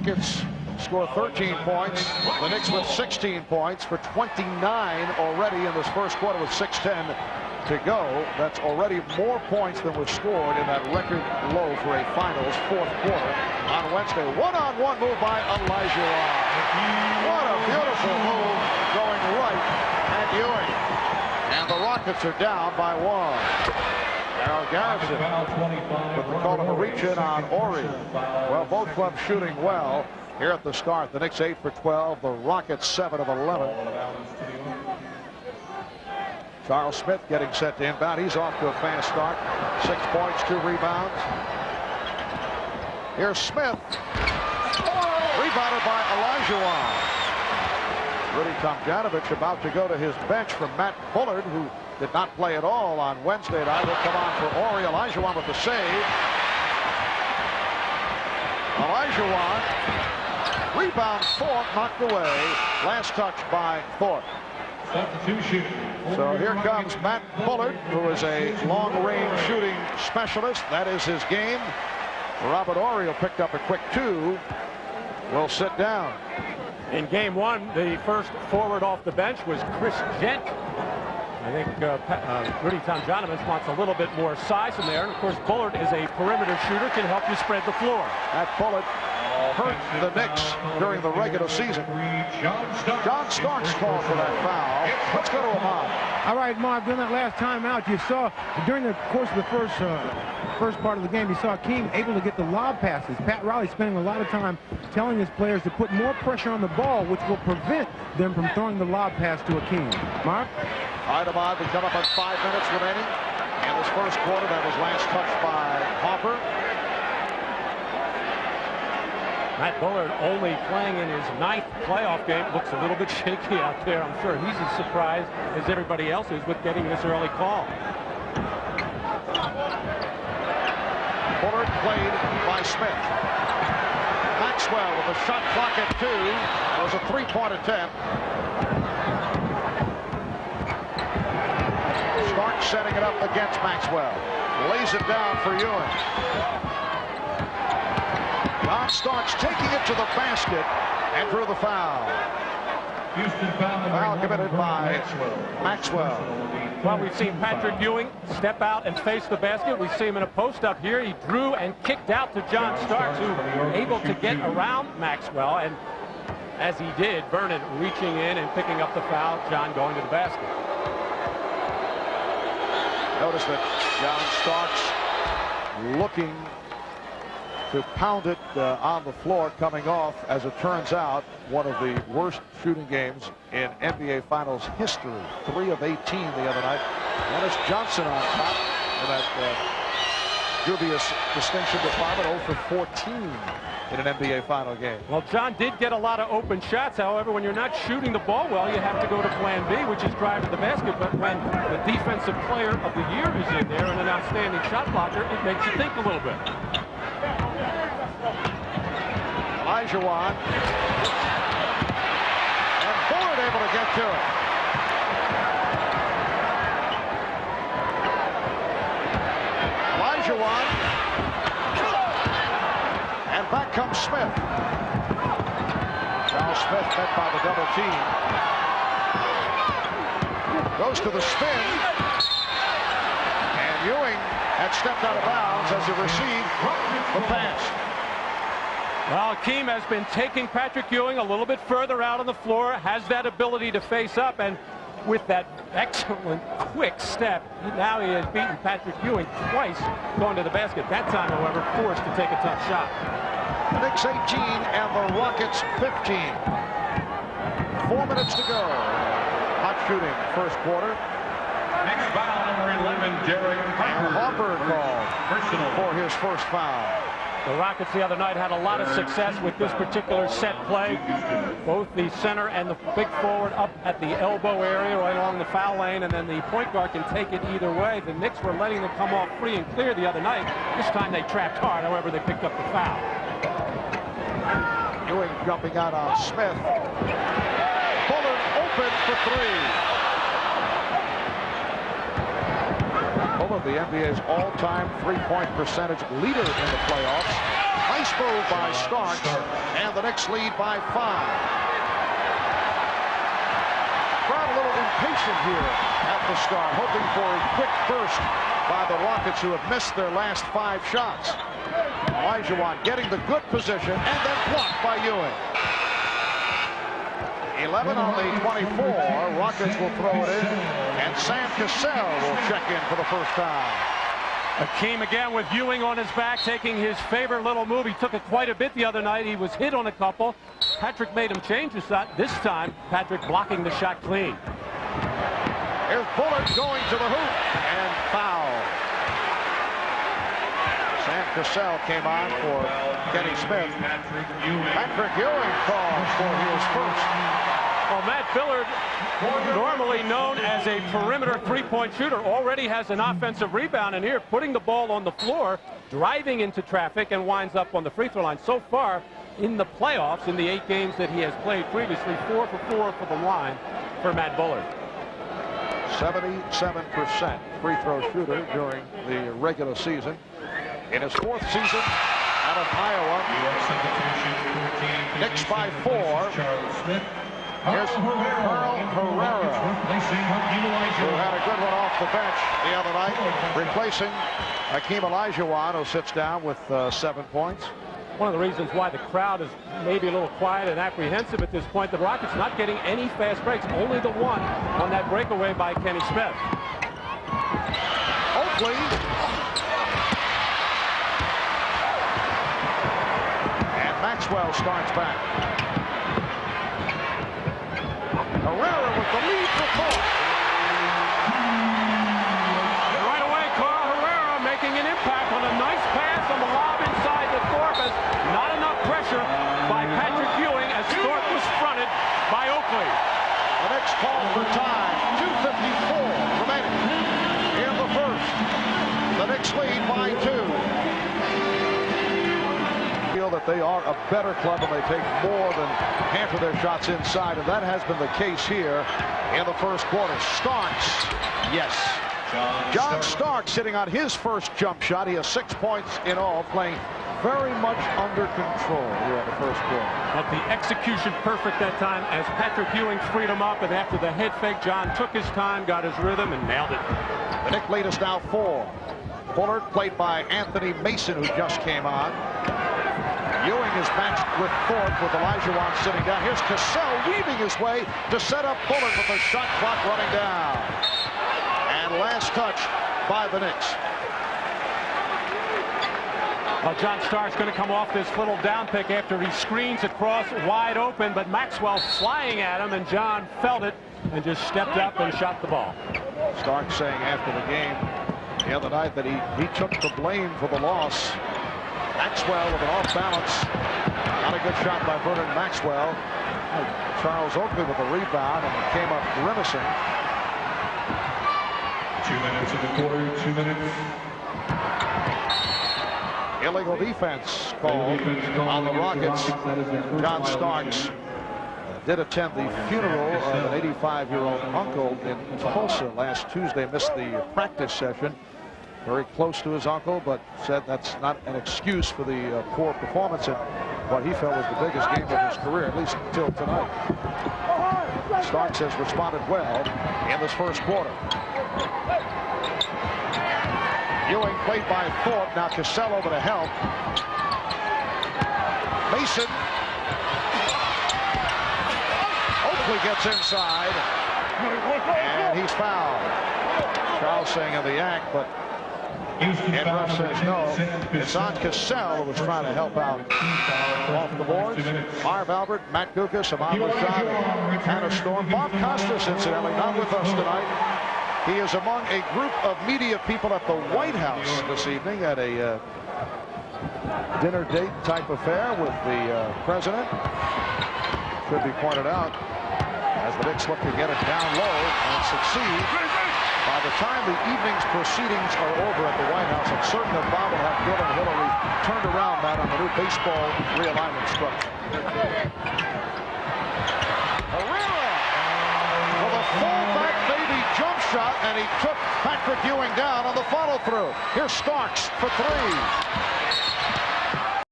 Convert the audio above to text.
Rockets score 13 points. The Knicks with 16 points for 29 already in this first quarter with 6:10 to go. That's already more points than was scored in that record low for a finals fourth quarter on Wednesday. One-on-one move by Elijah. What a beautiful move going right at Ewing. And the Rockets are down by one. Darryl Garrison with the call of a reach-in on Ori. Well, both clubs shooting well here at the start. The Knicks 8 for 12. The Rockets 7 of 11. Charles Smith getting set to inbound. He's off to a fast start. 6 points, 2 rebounds. Here's Smith. Rebounded by Elijah. Rudy Tomjanovich about to go to his bench from Matt Bullard, who did not play at all on Wednesday night. Will come on for Ori. Elijah with the save. Elijah rebound. Thorpe knocked away. Last touch by Thorpe. So here comes Matt Bullard, who is a long-range shooting specialist. That is his game. Robert Oriel picked up a quick 2. Will sit down. In game 1, the first forward off the bench was Chris Gent. I think Rudy Tomjanovich wants a little bit more size in there. And of course, Bullard is a perimeter shooter, can help you spread the floor. That Bullard hurt the Knicks during the regular season. John Starks called for that foul. Let's go to Ahmad. All right, Marv, during that last timeout, you saw during the course of the first part of the game, you saw Akeem able to get the lob passes. Pat Riley spending a lot of time telling his players to put more pressure on the ball, which will prevent them from throwing the lob pass to Akeem. Marv? All right, Ahmad, we come up on 5 minutes remaining. In this first quarter, that was last touched by Hopper. Matt Bullard only playing in his 9th playoff game. Looks a little bit shaky out there. I'm sure he's as surprised as everybody else is with getting this early call. Bullard played by Smith. Maxwell with a shot clock at 2. It was a 3-point attempt. Stark setting it up against Maxwell. Lays it down for Ewing. John Starks taking it to the basket and drew the foul. Foul committed by Maxwell. Well, we've seen Patrick Ewing step out and face the basket. We see him in a post up here. He drew and kicked out to John Starks, who was able to get around Maxwell. And as he did, Vernon reaching in and picking up the foul. John going to the basket. Notice that John Starks looking to pound it on the floor, coming off, as it turns out, one of the worst shooting games in NBA Finals history. 3 of 18 the other night. Dennis Johnson on top in that dubious distinction department, 0 for 14 in an NBA final game. Well, John did get a lot of open shots. However, when you're not shooting the ball well, you have to go to plan B, which is driving the basket. But when the defensive player of the year is in there and an outstanding shot blocker, it makes you think a little bit. Elijah and Bullard able to get to it. Elijah and back comes Smith. Charles Smith met by the double team. Goes to the spin. And Ewing had stepped out of bounds as he received the pass. Well, Akeem has been taking Patrick Ewing a little bit further out on the floor, has that ability to face up, and with that excellent quick step, now he has beaten Patrick Ewing twice going to the basket. That time, however, forced to take a tough shot. The Knicks 18 and the Rockets 15. 4 minutes to go. Hot shooting first quarter. Next foul, number 11, Derek Harper called for his first foul. The Rockets the other night had a lot of success with this particular set play. Both the center and the big forward up at the elbow area right along the foul lane, and then the point guard can take it either way. The Knicks were letting them come off free and clear the other night. This time they trapped hard, however, they picked up the foul. Ewing jumping out on Smith. Bullard open for 3. Bullard, the NBA's all-time three-point percentage leader in the playoffs. Nice move by Starks, and the Knicks lead by 5. Crowd a little impatient here at the start, hoping for a quick burst by the Rockets, who have missed their last 5 shots. Olajuwon getting the good position and then blocked by Ewing. 11 on the 24. Rockets will throw it in, and Sam Cassell will check in for the first time. Hakeem again with Ewing on his back, taking his favorite little move. He took it quite a bit the other night. He was hit on a couple. Patrick made him change his shot. This time, Patrick blocking the shot clean. Here's Bullard going to the hoop, and foul. Sam Cassell came on for Kenny Smith. Patrick Ewing calls for his first. Well, Matt Billard, normally known as a perimeter three-point shooter, already has an offensive rebound, and here putting the ball on the floor, driving into traffic, and winds up on the free throw line. So far in the playoffs, in the 8 games that he has played previously, 4 for 4 for the line for Matt Billard. 77% free throw shooter during the regular season. In his 4th season out of Iowa, Knicks by 4. Here's Carl Herrera, who had a good one off the bench the other night, replacing Hakeem Olajuwon, who sits down with 7 points. One of the reasons why the crowd is maybe a little quiet and apprehensive at this point, the Rockets not getting any fast breaks, only the one on that breakaway by Kenny Smith. Oakley. And Maxwell starts back. Herrera with the lead for Thorpe. Right away, Carl Herrera making an impact on a nice pass on the lob inside to Thorpe. As not enough pressure by Patrick Ewing as Thorpe was fronted by Oakley. The Knicks call for time. 2:54 remaining in the first. The Knicks lead by 2. Feel that they are a better club and they take more than half of their shots inside, and that has been the case here in the first quarter. Starks, yes. John Starks sitting on his first jump shot. He has 6 points in all, playing very much under control here in the first quarter. But the execution perfect that time as Patrick Ewing freed him up, and after the head fake, John took his time, got his rhythm, and nailed it. The Knicks lead is now 4. Bullard played by Anthony Mason, who just came on. Ewing is matched with Thorpe, with Olajuwon sitting down. Here's Cassell weaving his way to set up Bullard with the shot clock running down. And last touch by the Knicks. Well, John Stark's going to come off this little down pick after he screens across wide open, but Maxwell flying at him, and John felt it and just stepped up and shot the ball. Stark saying after the game the other night that he took the blame for the loss. Maxwell with an off balance. Not a good shot by Vernon Maxwell. Charles Oakley with the rebound and came up grimacing. 2 minutes in the quarter, 2 minutes. Illegal defense called on the Rockets. John Starks did attend the funeral of an 85-year-old uncle in Tulsa last Tuesday. Missed the practice session. Very close to his uncle, but said that's not an excuse for the poor performance in what he felt was the biggest game of his career, at least until tonight. Starks has responded well in this first quarter. Ewing played by Thorpe. Now Cassell over to help. Mason. Oakley gets inside. And he's fouled. Charles saying in the act, but and ref says no. It's on Cassell, who was trying to help out off the boards. Marv Albert, Matt Dukas, Ahmad Rashad, Hannah Storm. Bob Costas, incidentally, not with us tonight. He is among a group of media people at the White House this evening at a dinner date type affair with the president. Should be pointed out, as the Knicks look to get it down low and succeed. By the time the evening's proceedings are over at the White House, I'm certain that Bob will have Bill and Hillary turned around that on the new baseball realignment structure. Herrera with a fullback baby jump shot, and he took Patrick Ewing down on the follow-through. Here's Starks for 3.